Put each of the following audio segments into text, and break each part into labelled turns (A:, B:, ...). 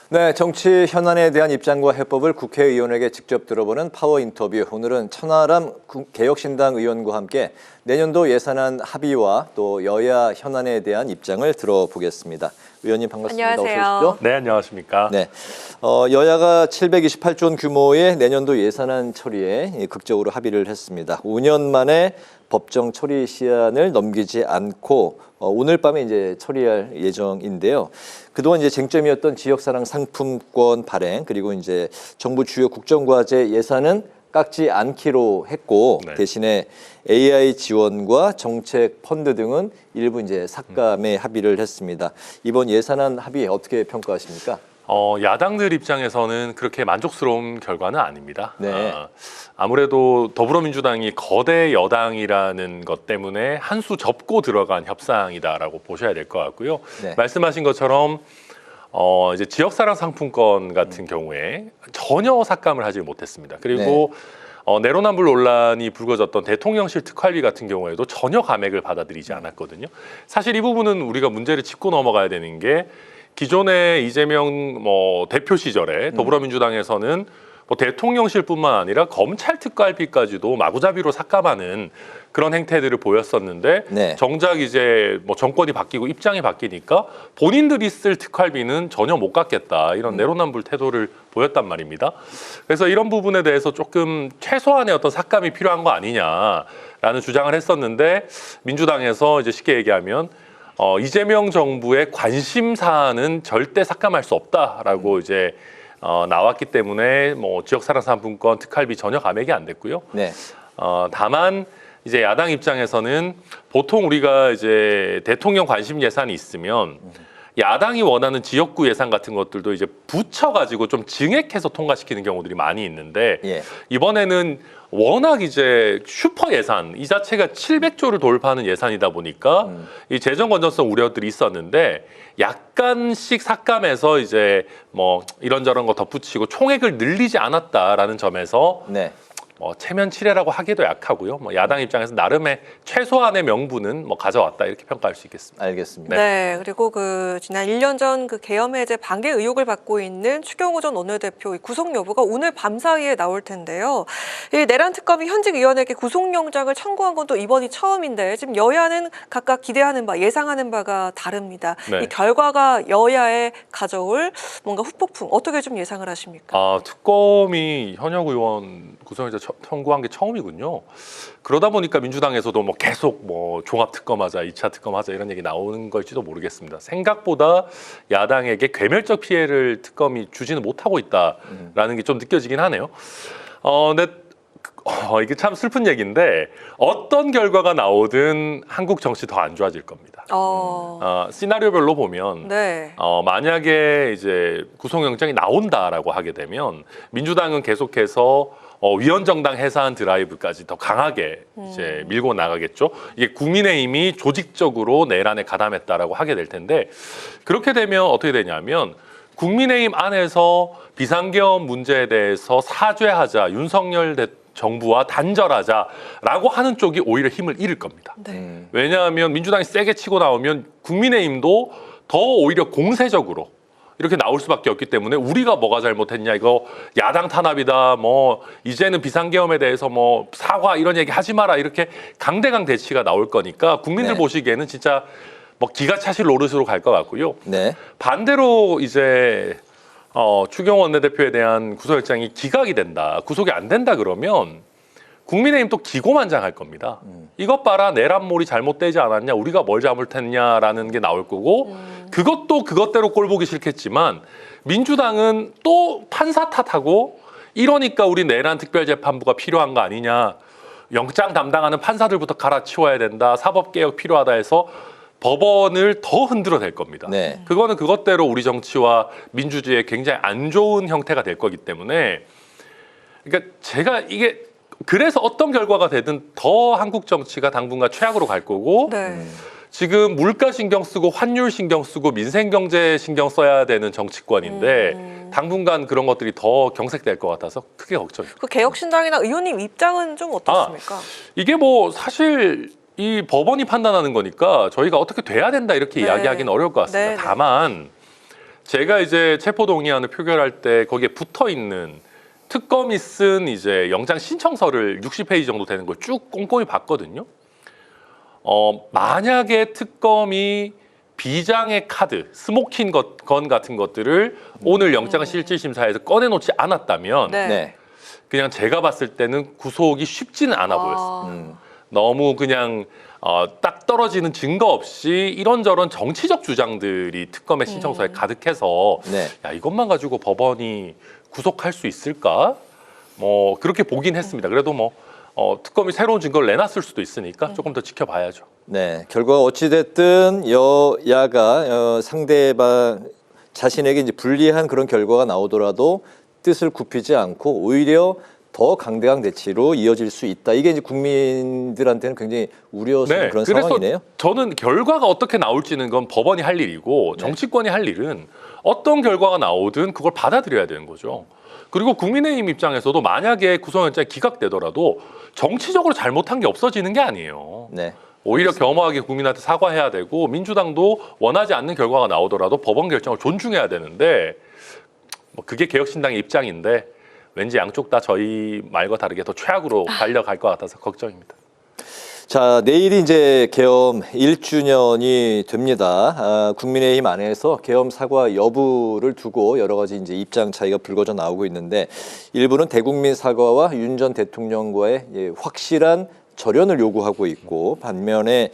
A: 네, 정치 현안에 대한 입장과 해법을 국회의원에게 직접 들어보는 파워 인터뷰. 오늘은 천하람 개혁신당 의원과 함께 내년도 예산안 합의와 또 여야 현안에 대한 입장을 들어보겠습니다. 의원님 반갑습니다.
B: 안녕하세요.
A: 어서 오십시오.
C: 네, 안녕하십니까.
A: 네, 여야가 728조 원 규모의 내년도 예산안 처리에 극적으로 합의를 했습니다. 5년 만에 법정 처리 시한을 넘기지 않고 오늘 밤에 이제 처리할 예정인데요. 그동안 이제 쟁점이었던 지역사랑 상품권 발행 그리고 이제 정부 주요 국정과제 예산은 깎지 않기로 했고
C: 네.
A: 대신에 AI 지원과 정책 펀드 등은 일부 이제 삭감에 합의를 했습니다. 이번 예산안 합의 어떻게 평가하십니까?
C: 야당들 입장에서는 그렇게 만족스러운 결과는 아닙니다.
A: 네.
C: 아무래도 더불어민주당이 거대 여당이라는 것 때문에 한 수 접고 들어간 협상이다라고 보셔야 될 것 같고요.
A: 네.
C: 말씀하신 것처럼 이제 지역사랑 상품권 같은 경우에 전혀 삭감을 하지 못했습니다. 그리고 내로남불 논란이 불거졌던 대통령실 특활비 같은 경우에도 전혀 감액을 받아들이지 않았거든요. 사실 이 부분은 우리가 문제를 짚고 넘어가야 되는 게 기존의 이재명 대표 시절에 더불어민주당에서는 대통령실뿐만 아니라 검찰 특활비까지도 마구잡이로 삭감하는 그런 행태들을 보였었는데
A: 네.
C: 정작 이제 정권이 바뀌고 입장이 바뀌니까 본인들이 쓸 특활비는 전혀 못 갚겠다 이런 내로남불 태도를 보였단 말입니다. 그래서 이런 부분에 대해서 조금 최소한의 어떤 삭감이 필요한 거 아니냐라는 주장을 했었는데 민주당에서 이제 쉽게 얘기하면 이재명 정부의 관심 사안은 절대 삭감할 수 없다라고 이제 나왔기 때문에 지역사랑 상품권 특활비 전혀 감액이 안 됐고요.
A: 네.
C: 다만 이제 야당 입장에서는 보통 우리가 이제 대통령 관심 예산이 있으면 야당이 원하는 지역구 예산 같은 것들도 이제 붙여가지고 좀 증액해서 통과시키는 경우들이 많이 있는데
A: 예.
C: 이번에는 워낙 이제 슈퍼 예산 이 자체가 700조를 돌파하는 예산이다 보니까 이 재정 건전성 우려들이 있었는데 약간씩 삭감해서 이제 이런저런 거 덧붙이고 총액을 늘리지 않았다라는 점에서
A: 네.
C: 체면치레라고 하기도 약하고요. 야당 입장에서 나름의 최소한의 명분은 가져왔다 이렇게 평가할 수 있겠습니다.
A: 알겠습니다.
B: 네, 그리고 지난 1년 전 계엄 해제 반대 의혹을 받고 있는 추경호 전 원내대표 구속 여부가 오늘 밤사이에 나올 텐데요. 이 내란 특검이 현직 의원에게 구속영장을 청구한 건 또 이번이 처음인데 지금 여야는 각각 기대하는 바, 예상하는 바가 다릅니다.
C: 네.
B: 이 결과가 여야에 가져올 뭔가 후폭풍 어떻게 좀 예상을 하십니까?
C: 특검이 현역 의원 구속영장 청구한 게 처음이군요. 그러다 보니까 민주당에서도 계속 종합 특검하자, 2차 특검하자 이런 얘기 나오는 걸지도 모르겠습니다. 생각보다 야당에게 괴멸적 피해를 특검이 주지는 못하고 있다라는 게 좀 느껴지긴 하네요. 근데 이게 참 슬픈 얘기인데 어떤 결과가 나오든 한국 정치 더 안 좋아질 겁니다. 시나리오별로 보면
B: 네.
C: 만약에 이제 구속영장이 나온다라고 하게 되면 민주당은 계속해서 위헌정당 해산 드라이브까지 더 강하게 이제 밀고 나가겠죠. 이게 국민의힘이 조직적으로 내란에 가담했다라고 하게 될 텐데 그렇게 되면 어떻게 되냐면 국민의힘 안에서 비상계엄 문제에 대해서 사죄하자, 윤석열 정부와 단절하자라고 하는 쪽이 오히려 힘을 잃을 겁니다.
B: 네.
C: 왜냐하면 민주당이 세게 치고 나오면 국민의힘도 더 오히려 공세적으로 이렇게 나올 수밖에 없기 때문에 우리가 뭐가 잘못했냐 이거 야당 탄압이다 이제는 비상계엄에 대해서 사과 이런 얘기 하지 마라 이렇게 강대강 대치가 나올 거니까 국민들
A: 네.
C: 보시기에는 진짜 기가 차실 노릇으로 갈 것 같고요.
A: 네.
C: 반대로 이제 추경호 원내대표에 대한 구속영장이 기각이 된다, 구속이 안 된다 그러면 국민의힘 또 기고만장할 겁니다. 이것 봐라, 내란몰이 잘못되지 않았냐, 우리가 뭘 잘못했냐라는 게 나올 거고 그것도 그것대로 꼴 보기 싫겠지만 민주당은 또 판사 탓하고 이러니까 우리 내란 특별재판부가 필요한 거 아니냐, 영장 담당하는 판사들부터 갈아치워야 된다, 사법개혁 필요하다 해서 법원을 더 흔들어댈 겁니다.
A: 네.
C: 그거는 그것대로 우리 정치와 민주주의에 굉장히 안 좋은 형태가 될 거기 때문에 그러니까 제가 이게 그래서 어떤 결과가 되든 더 한국 정치가 당분간 최악으로 갈 거고
B: 네.
C: 지금 물가 신경 쓰고 환율 신경 쓰고 민생 경제 신경 써야 되는 정치권인데 당분간 그런 것들이 더 경색될 것 같아서 크게 걱정이에요.
B: 개혁신당이나 의원님 입장은 좀 어떻습니까?
C: 이게 사실 이 법원이 판단하는 거니까 저희가 어떻게 돼야 된다 이렇게
B: 네.
C: 이야기하기는 어려울 것 같습니다.
B: 네.
C: 다만 제가 이제 체포동의안을 표결할 때 거기에 붙어 있는 특검이 쓴 이제 영장 신청서를 60페이지 정도 되는 걸 쭉 꼼꼼히 봤거든요. 만약에 특검이 비장의 카드, 스모킹 건 같은 것들을 오늘 영장실질심사에서 꺼내놓지 않았다면
B: 네.
A: 네.
C: 그냥 제가 봤을 때는 구속이 쉽지는 않아 보였어요. 너무 그냥 딱 떨어지는 증거 없이 이런저런 정치적 주장들이 특검의 신청서에 가득해서
A: 네.
C: 야, 이것만 가지고 법원이 구속할 수 있을까? 뭐 그렇게 보긴 했습니다. 그래도 뭐 특검이 새로운 증거를 내놨을 수도 있으니까 조금 더 지켜봐야죠.
A: 네, 결과가 어찌됐든 여야가 상대방 자신에게 이제 불리한 그런 결과가 나오더라도 뜻을 굽히지 않고 오히려 더 강대강 대치로 이어질 수 있다. 이게 이제 국민들한테는 굉장히 우려스러운 그런
C: 그래서
A: 상황이네요.
C: 저는 결과가 어떻게 나올지는 건 법원이 할 일이고 정치권이 할 일은 어떤 결과가 나오든 그걸 받아들여야 되는 거죠. 그리고 국민의힘 입장에서도 만약에 구속영장이 기각되더라도 정치적으로 잘못한 게 없어지는 게 아니에요.
A: 네.
C: 오히려 겸허하게 국민한테 사과해야 되고 민주당도 원하지 않는 결과가 나오더라도 법원 결정을 존중해야 되는데 뭐 그게 개혁신당의 입장인데 왠지 양쪽 다 저희 말과 다르게 더 최악으로 달려갈 것 같아서 걱정입니다.
A: 자, 내일이 이제 계엄 1주년이 됩니다. 국민의힘 안에서 계엄 사과 여부를 두고 여러 가지 이제 입장 차이가 불거져 나오고 있는데 일부는 대국민 사과와 윤 전 대통령과의 확실한 절연을 요구하고 있고 반면에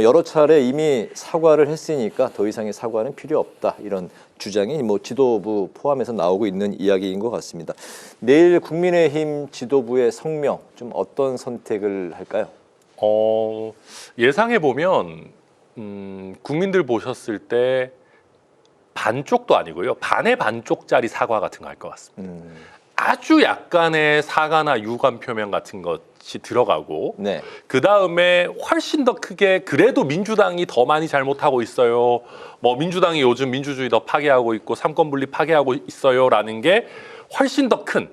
A: 여러 차례 이미 사과를 했으니까 더 이상의 사과는 필요 없다 이런 주장이 뭐 지도부 포함해서 나오고 있는 이야기인 것 같습니다. 내일 국민의힘 지도부의 성명 좀 어떤 선택을 할까요?
C: 예상해 보면 국민들 보셨을 때 반쪽도 아니고요 반의 반쪽짜리 사과 같은 거 할 것 같습니다. 아주 약간의 사과나 유감 표명 같은 것이 들어가고
A: 네.
C: 그 다음에 훨씬 더 크게 그래도 민주당이 더 많이 잘못하고 있어요. 뭐 민주당이 요즘 민주주의 더 파괴하고 있고 삼권분리 파괴하고 있어요라는 게 훨씬 더 큰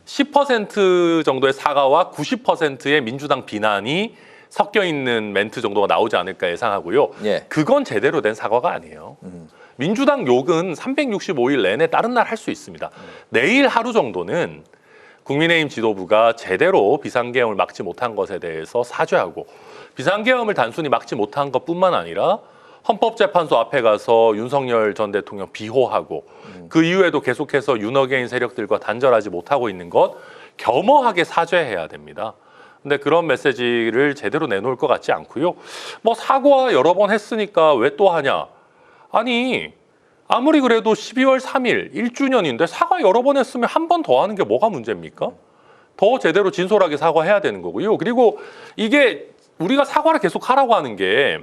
C: 10% 정도의 사과와 90%의 민주당 비난이 섞여 있는 멘트 정도가 나오지 않을까 예상하고요.
A: 예.
C: 그건 제대로 된 사과가 아니에요. 민주당 욕은 365일 내내 다른 날 할 수 있습니다. 내일 하루 정도는 국민의힘 지도부가 제대로 비상계엄을 막지 못한 것에 대해서 사죄하고 비상계엄을 단순히 막지 못한 것뿐만 아니라 헌법재판소 앞에 가서 윤석열 전 대통령 비호하고 그 이후에도 계속해서 윤어게인 세력들과 단절하지 못하고 있는 것 겸허하게 사죄해야 됩니다. 근데 그런 메시지를 제대로 내놓을 것 같지 않고요. 뭐 사과 여러 번 했으니까 왜 또 하냐? 아니 아무리 그래도 12월 3일 1주년인데 사과 여러 번 했으면 한 번 더 하는 게 뭐가 문제입니까? 더 제대로 진솔하게 사과해야 되는 거고요. 그리고 이게 우리가 사과를 계속 하라고 하는 게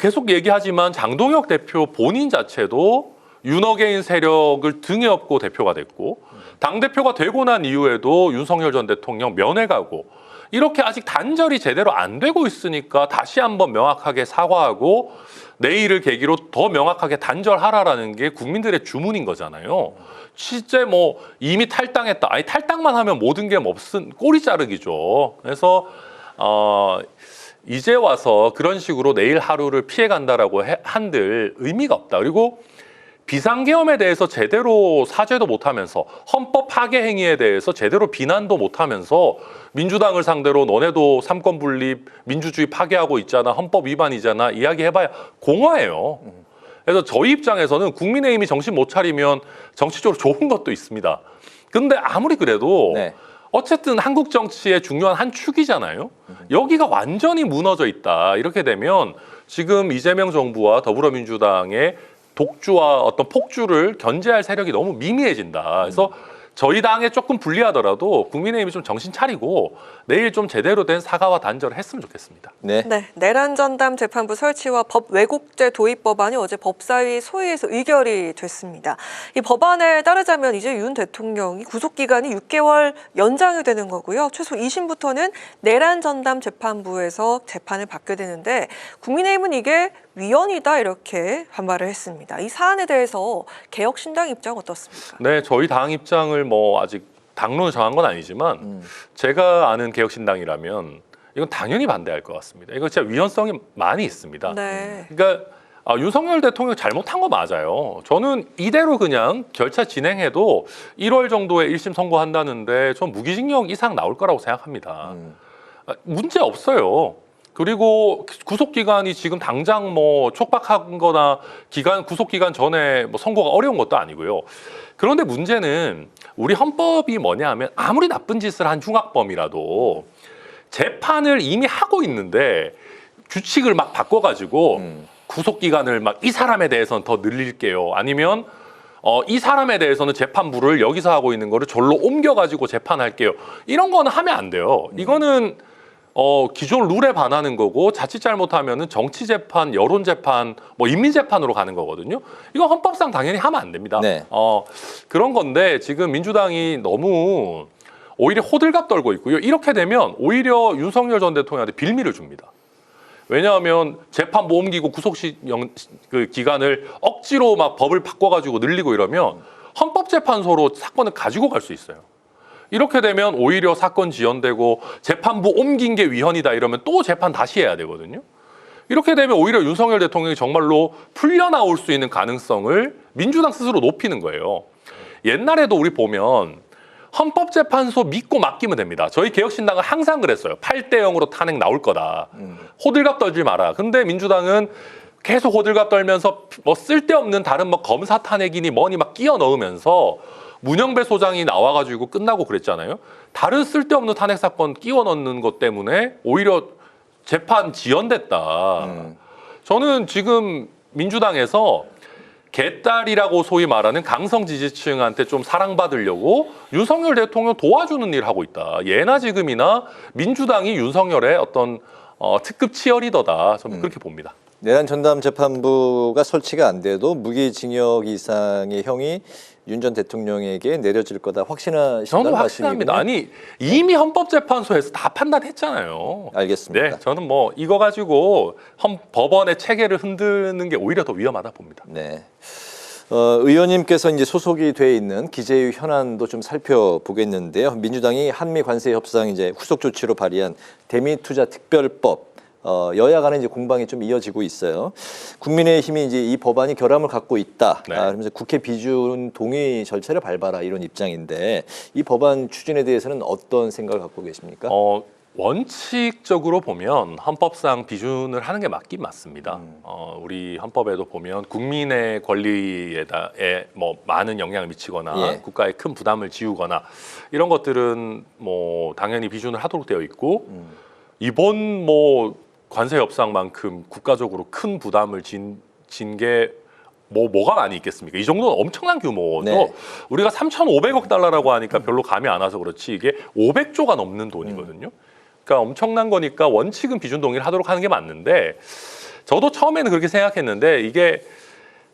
C: 계속 얘기하지만 장동혁 대표 본인 자체도 윤어게인 세력을 등에 업고 대표가 됐고 당대표가 되고 난 이후에도 윤석열 전 대통령 면회 가고 이렇게 아직 단절이 제대로 안 되고 있으니까 다시 한번 명확하게 사과하고 내일을 계기로 더 명확하게 단절하라라는 게 국민들의 주문인 거잖아요. 실제 뭐 이미 탈당했다. 아니 탈당만 하면 모든 게 없은 꼬리 자르기죠. 그래서 이제 와서 그런 식으로 내일 하루를 피해간다라고 한들 의미가 없다. 그리고 비상계엄에 대해서 제대로 사죄도 못하면서 헌법 파괴 행위에 대해서 제대로 비난도 못하면서 민주당을 상대로 너네도 삼권분립 민주주의 파괴하고 있잖아 헌법 위반이잖아 이야기해봐야 공허해요. 그래서 저희 입장에서는 국민의힘이 정신 못 차리면 정치적으로 좋은 것도 있습니다. 근데 아무리 그래도
A: 네.
C: 어쨌든 한국 정치의 중요한 한 축이잖아요. 여기가 완전히 무너져 있다. 이렇게 되면 지금 이재명 정부와 더불어민주당의 독주와 어떤 폭주를 견제할 세력이 너무 미미해진다. 그래서 저희 당에 조금 불리하더라도 국민의힘이 좀 정신 차리고 내일 좀 제대로 된 사과와 단절을 했으면 좋겠습니다.
A: 네.
B: 네, 내란 전담 재판부 설치와 법 왜곡죄 도입 법안이 어제 법사위 소위에서 의결이 됐습니다. 이 법안에 따르자면 이제 윤 대통령이 구속 기간이 6개월 연장이 되는 거고요. 최소 2심부터는 내란 전담 재판부에서 재판을 받게 되는데 국민의힘은 이게 위헌이다 이렇게 반발을 했습니다. 이 사안에 대해서 개혁신당 입장 어떻습니까?
C: 네, 저희 당 입장을 뭐 아직 당론을 정한 건 아니지만 제가 아는 개혁신당이라면 이건 당연히 반대할 것 같습니다. 이거 진짜 위헌성이 많이 있습니다.
B: 네.
C: 그러니까 윤석열 대통령 잘못한 거 맞아요. 저는 이대로 그냥 절차 진행해도 1월 정도에 1심 선고한다는데 전 무기징역 이상 나올 거라고 생각합니다. 문제 없어요. 그리고 구속 기간이 지금 당장 뭐 촉박한 거나 구속 기간 전에 뭐 선고가 어려운 것도 아니고요. 그런데 문제는 우리 헌법이 뭐냐 하면 아무리 나쁜 짓을 한 흉악범이라도 재판을 이미 하고 있는데 규칙을 막 바꿔가지고 구속 기간을 막 이 사람에 대해서는 더 늘릴게요. 아니면 이 사람에 대해서는 재판부를 여기서 하고 있는 거를 절로 옮겨가지고 재판할게요. 이런 거는 하면 안 돼요. 이거는 기존 룰에 반하는 거고 자칫 잘못하면은 정치 재판, 여론 재판, 뭐 인민 재판으로 가는 거거든요. 이거 헌법상 당연히 하면 안 됩니다.
A: 네.
C: 그런 건데 지금 민주당이 너무 오히려 호들갑 떨고 있고요. 이렇게 되면 오히려 윤석열 전 대통령한테 빌미를 줍니다. 왜냐하면 재판부 옮기고 그 기간을 억지로 막 법을 바꿔가지고 늘리고 이러면 헌법재판소로 사건을 가지고 갈 수 있어요. 이렇게 되면 오히려 사건 지연되고 재판부 옮긴 게 위헌이다 이러면 또 재판 다시 해야 되거든요. 이렇게 되면 오히려 윤석열 대통령이 정말로 풀려나올 수 있는 가능성을 민주당 스스로 높이는 거예요. 옛날에도 우리 보면 헌법재판소 믿고 맡기면 됩니다. 저희 개혁신당은 항상 그랬어요. 8대 0으로 탄핵 나올 거다. 호들갑 떨지 마라. 근데 민주당은 계속 호들갑 떨면서 뭐 쓸데없는 다른 뭐 검사 탄핵이니 뭐니 막 끼워 넣으면서 문영배 소장이 나와가지고 끝나고 그랬잖아요. 다른 쓸데없는 탄핵 사건 끼워 넣는 것 때문에 오히려 재판 지연됐다. 저는 지금 민주당에서 개딸이라고 소위 말하는 강성 지지층한테 좀 사랑받으려고 윤석열 대통령 도와주는 일 하고 있다. 예나 지금이나 민주당이 윤석열의 어떤 특급 치어리더다. 저는 그렇게 봅니다.
A: 내란 전담 재판부가 설치가 안 돼도 무기징역 이상의 형이 윤 전 대통령에게 내려질 거다 확신하신다는
C: 저는
A: 말씀이군요.
C: 확신합니다. 아니 이미 헌법재판소에서 다 판단했잖아요.
A: 알겠습니다.
C: 네, 저는 뭐 이거 가지고 법원의 체계를 흔드는 게 오히려 더 위험하다 봅니다.
A: 네. 의원님께서 이제 소속이 돼 있는 기재위 현안도 좀 살펴보겠는데요. 민주당이 한미 관세 협상 이제 후속 조치로 발의한 대미 투자 특별법. 여야 간에 이제 공방이 좀 이어지고 있어요. 국민의힘이 이제 이 법안이 결함을 갖고 있다.
C: 네.
A: 그러면서 국회 비준 동의 절차를 밟아라 이런 입장인데 이 법안 추진에 대해서는 어떤 생각을 갖고 계십니까?
C: 원칙적으로 보면 헌법상 비준을 하는 게 맞긴 맞습니다. 우리 헌법에도 보면 국민의 권리에 뭐 많은 영향을 미치거나
A: 예.
C: 국가에 큰 부담을 지우거나 이런 것들은 뭐 당연히 비준을 하도록 되어 있고 이번 뭐 관세 협상만큼 국가적으로 큰 부담을 진 게 뭐가 많이 있겠습니까? 이 정도는 엄청난 규모죠.
A: 네.
C: 우리가 3,500억 달러라고 하니까 별로 감이 안 와서 그렇지 이게 500조가 넘는 돈이거든요. 그러니까 엄청난 거니까 원칙은 비준 동의를 하도록 하는 게 맞는데 저도 처음에는 그렇게 생각했는데 이게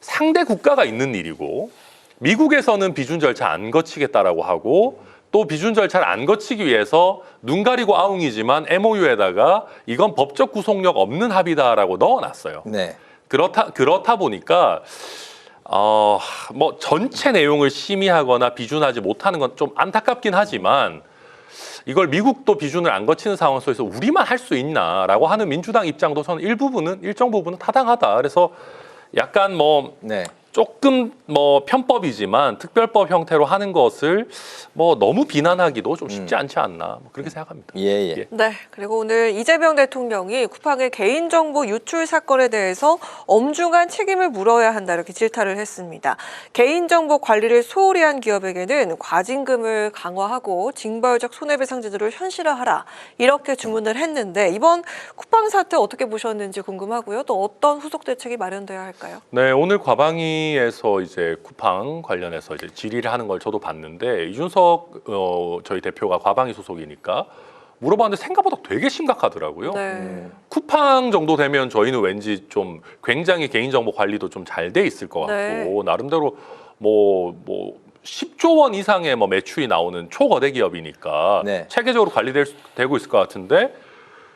C: 상대 국가가 있는 일이고 미국에서는 비준 절차 안 거치겠다라고 하고 또 비준 절차를 안 거치기 위해서 눈 가리고 아웅이지만 MOU에다가 이건 법적 구속력 없는 합의다라고 넣어놨어요.
A: 네.
C: 그렇다 보니까 뭐 전체 내용을 심의하거나 비준하지 못하는 건 좀 안타깝긴 하지만 이걸 미국도 비준을 안 거치는 상황 속에서 우리만 할 수 있나라고 하는 민주당 입장도 저는 일정 부분은 타당하다. 그래서 약간 뭐
A: 네.
C: 조금 뭐 편법이지만 특별법 형태로 하는 것을 뭐 너무 비난하기도 좀 쉽지 않지 않나 뭐 그렇게 생각합니다.
A: 예.
B: 네, 그리고 오늘 이재명 대통령이 쿠팡의 개인정보 유출 사건에 대해서 엄중한 책임을 물어야 한다 이렇게 질타를 했습니다. 개인정보 관리를 소홀히 한 기업에게는 과징금을 강화하고 징벌적 손해배상제도를 현실화하라 이렇게 주문을 했는데 이번 쿠팡 사태 어떻게 보셨는지 궁금하고요. 또 어떤 후속 대책이 마련돼야 할까요?
C: 네, 오늘 과방위에서 이제 쿠팡 관련해서 이제 질의를 하는 걸 저도 봤는데 이준석 저희 대표가 과방위 소속이니까 물어봤는데 생각보다 되게 심각하더라고요.
B: 네.
C: 쿠팡 정도 되면 저희는 왠지 좀 굉장히 개인정보 관리도 좀 잘 돼 있을 것 같고
B: 네.
C: 나름대로 뭐 10조 원 이상의 뭐 매출이 나오는 초거대 기업이니까
A: 네.
C: 체계적으로 관리되고 있을 것 같은데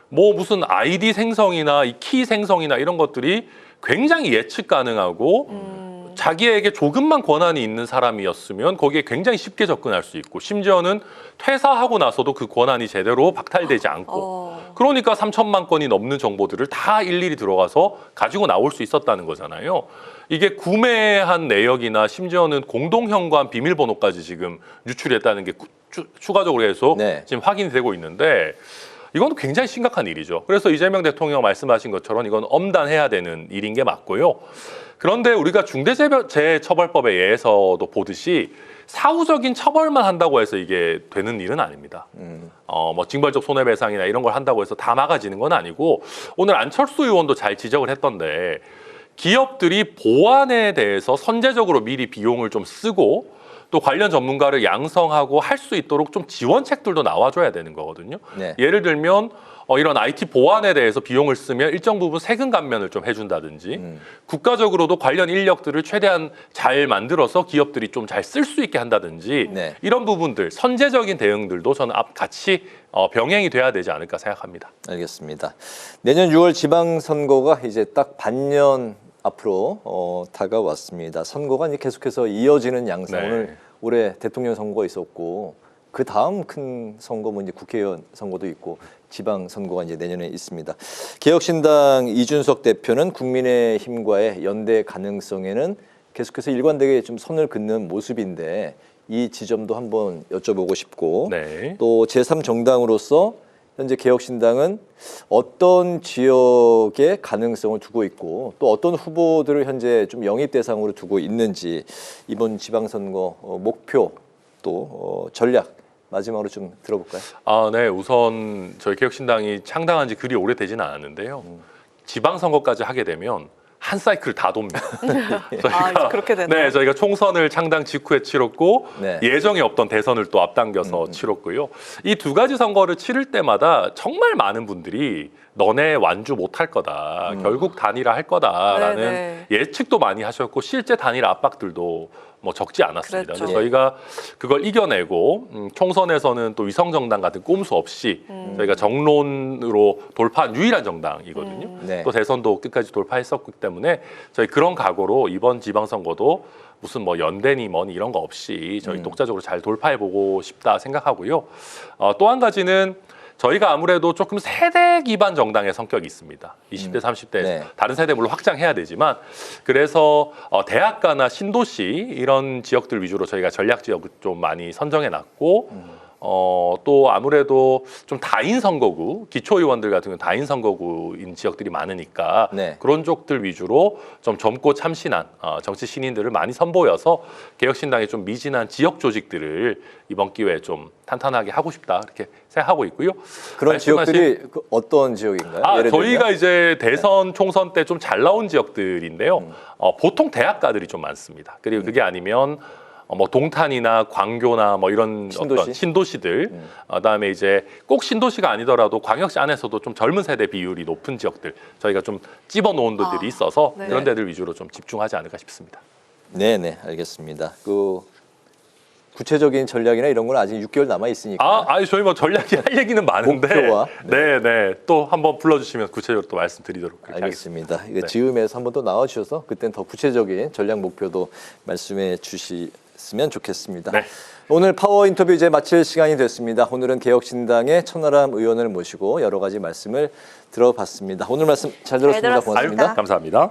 C: 뭐 무슨 아이디 생성이나 이 키 생성이나 이런 것들이 굉장히 예측 가능하고 자기에게 조금만 권한이 있는 사람이었으면 거기에 굉장히 쉽게 접근할 수 있고 심지어는 퇴사하고 나서도 그 권한이 제대로 박탈되지 않고 그러니까 3천만 건이 넘는 정보들을 다 일일이 들어가서 가지고 나올 수 있었다는 거잖아요. 이게 구매한 내역이나 심지어는 공동현관 비밀번호까지 지금 유출했다는 게 추가적으로 해서
A: 네.
C: 지금 확인이 되고 있는데 이건 굉장히 심각한 일이죠. 그래서 이재명 대통령 말씀하신 것처럼 이건 엄단해야 되는 일인 게 맞고요. 그런데 우리가 중대재해처벌법에 의해서도 보듯이 사후적인 처벌만 한다고 해서 이게 되는 일은 아닙니다. 뭐 징벌적 손해배상이나 이런 걸 한다고 해서 다 막아지는 건 아니고 오늘 안철수 의원도 잘 지적을 했던데 기업들이 보안에 대해서 선제적으로 미리 비용을 좀 쓰고 또 관련 전문가를 양성하고 할 수 있도록 좀 지원책들도 나와줘야 되는 거거든요.
A: 네.
C: 예를 들면 이런 IT 보안에 대해서 비용을 쓰면 일정 부분 세금 감면을 좀 해준다든지 국가적으로도 관련 인력들을 최대한 잘 만들어서 기업들이 좀 잘 쓸 수 있게 한다든지
A: 네.
C: 이런 부분들 선제적인 대응들도 저는 같이 병행이 돼야 되지 않을까 생각합니다.
A: 알겠습니다. 내년 6월 지방선거가 이제 딱 반년 앞으로 다가왔습니다. 선거가 이제 계속해서 이어지는 양상.
C: 네.
A: 오늘 올해 대통령 선거가 있었고 그 다음 큰 선거 뭐 이제 국회의원 선거도 있고 지방 선거가 이제 내년에 있습니다. 개혁신당 이준석 대표는 국민의힘과의 연대 가능성에는 계속해서 일관되게 좀 선을 긋는 모습인데 이 지점도 한번 여쭤보고 싶고
C: 네.
A: 또 제3정당으로서 현재 개혁신당은 어떤 지역에 가능성을 두고 있고 또 어떤 후보들을 현재 좀 영입 대상으로 두고 있는지 이번 지방선거 목표 또 전략 마지막으로 좀 들어볼까요?
C: 네. 우선 저희 개혁신당이 창당한 지 그리 오래되지는 않았는데요. 지방선거까지 하게 되면 한 사이클 다 돕니다.
B: 이제 그렇게 되나요?
C: 네, 저희가 총선을 창당 직후에 치렀고
A: 네.
C: 예정에 없던 대선을 또 앞당겨서 치렀고요. 이 두 가지 선거를 치를 때마다 정말 많은 분들이 너네 완주 못할 거다. 결국 단일화 할 거다라는
B: 네네.
C: 예측도 많이 하셨고 실제 단일화 압박들도 뭐 적지 않았습니다.
B: 그랬죠.
C: 그래서 저희가 그걸 이겨내고 총선에서는 또 위성정당 같은 꼼수 없이 저희가 정론으로 돌파한 유일한 정당이거든요.
A: 네.
C: 또 대선도 끝까지 돌파했었기 때문에 저희 그런 각오로 이번 지방선거도 무슨 뭐 연대니 뭐니 이런 거 없이 저희 독자적으로 잘 돌파해보고 싶다 생각하고요. 또 한 가지는 저희가 아무래도 조금 세대 기반 정당의 성격이 있습니다. 20대, 30대
A: 네.
C: 다른 세대 물론 확장해야 되지만 그래서 대학가나 신도시 이런 지역들 위주로 저희가 전략 지역을 좀 많이 선정해 놨고 또 아무래도 좀 다인 선거구 기초의원들 같은 경우는 다인 선거구인 지역들이 많으니까
A: 네.
C: 그런 쪽들 위주로 좀 젊고 참신한 정치 신인들을 많이 선보여서 개혁신당의 좀 미진한 지역 조직들을 이번 기회에 좀 탄탄하게 하고 싶다 이렇게 생각하고 있고요.
A: 그런
C: 말씀하신-
A: 지역들이 어떤 지역인가요? 예를
C: 저희가
A: 들면?
C: 이제 대선 총선 때 좀 잘 나온 지역들인데요. 보통 대학가들이 좀 많습니다. 그리고 그게 아니면 뭐 동탄이나 광교나 뭐 이런
A: 신도시?
C: 어떤 신도시들, 그다음에 이제 꼭 신도시가 아니더라도 광역시 안에서도 좀 젊은 세대 비율이 높은 지역들 저희가 좀 집어놓은 데들이 있어서
B: 네.
C: 그런 데들 위주로 좀 집중하지 않을까 싶습니다.
A: 네, 알겠습니다. 그 구체적인 전략이나 이런 건 아직 6개월 남아 있으니까.
C: 저희 뭐 전략이 할 얘기는 많은데,
A: 목표와,
C: 네, 또 한번 불러주시면 구체적으로 또 말씀드리도록 그렇게 하겠습니다.
A: 알겠습니다. 이거
C: 네.
A: 지음에서 한번 또 나와 주셔서 그때는 더 구체적인 전략 목표도 말씀해 주시면 좋겠습니다.
C: 네.
A: 오늘 파워 인터뷰 이제 마칠 시간이 됐습니다. 오늘은 개혁신당의 천하람 의원을 모시고 여러 가지 말씀을 들어봤습니다. 오늘 말씀 잘 들었습니다.
B: 잘 들었습니다.
A: 고맙습니다.
C: 감사합니다.